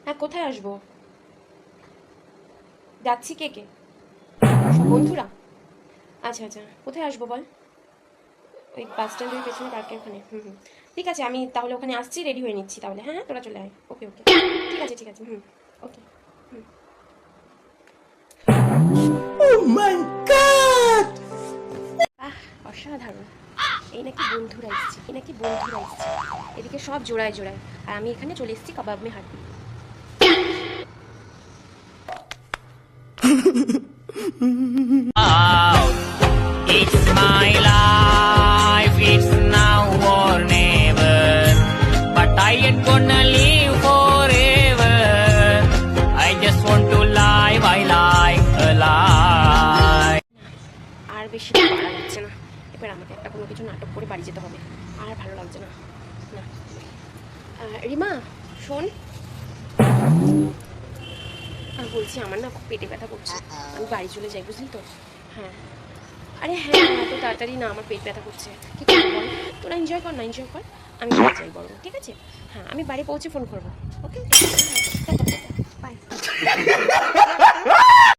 হ্যাঁ, কোথায় আসবো? যাচ্ছি কে কে? সব বন্ধুরা? আচ্ছা আচ্ছা, কোথায় আসবো বল? ওই বাস স্ট্যান্ডের পেছনে পার্কের ওখানে। হুম হুম, ঠিক আছে, আমি তাহলে ওখানে আসছি, রেডি হয়ে নিচ্ছি তাহলে। হ্যাঁ হ্যাঁ, তোরা চলে আয়। ওকে ওকে, ঠিক আছে ঠিক আছে। হুম, ওকে। হুম। আহ, অসাধারণ। এই নাকি বন্ধুরা এসছে। এদিকে সব জোড়ায় জোড়ায়, আর আমি এখানে চলে এসেছি কাবাব মে হাড্ডি। It's my life, it's now or never. But I ain't gonna live forever. I just want to live, I like a lie. আর বেশি পারা যাচ্ছে না, এবার আমাকে একটা কোনো কিছু নাটক করে বাড়ি যেতে হবে। আর ভালো লাগছে না। না, রিমা, শোন। আমি বলছি, আমার না খুব পেটে ব্যথা করছে, আমি বাড়ি চলে যাই, বুঝলি তো? হ্যাঁ। আরে হ্যাঁ, এত তাড়াতাড়ি না, আমার পেট ব্যথা করছে। কী করবো বল? তোরা এনজয় কর না, এনজয় কর। আমি বাড়ি যাই বরং, ঠিক আছে? হ্যাঁ, আমি বাড়ি পৌঁছে ফোন করবো। ওকে, বাই।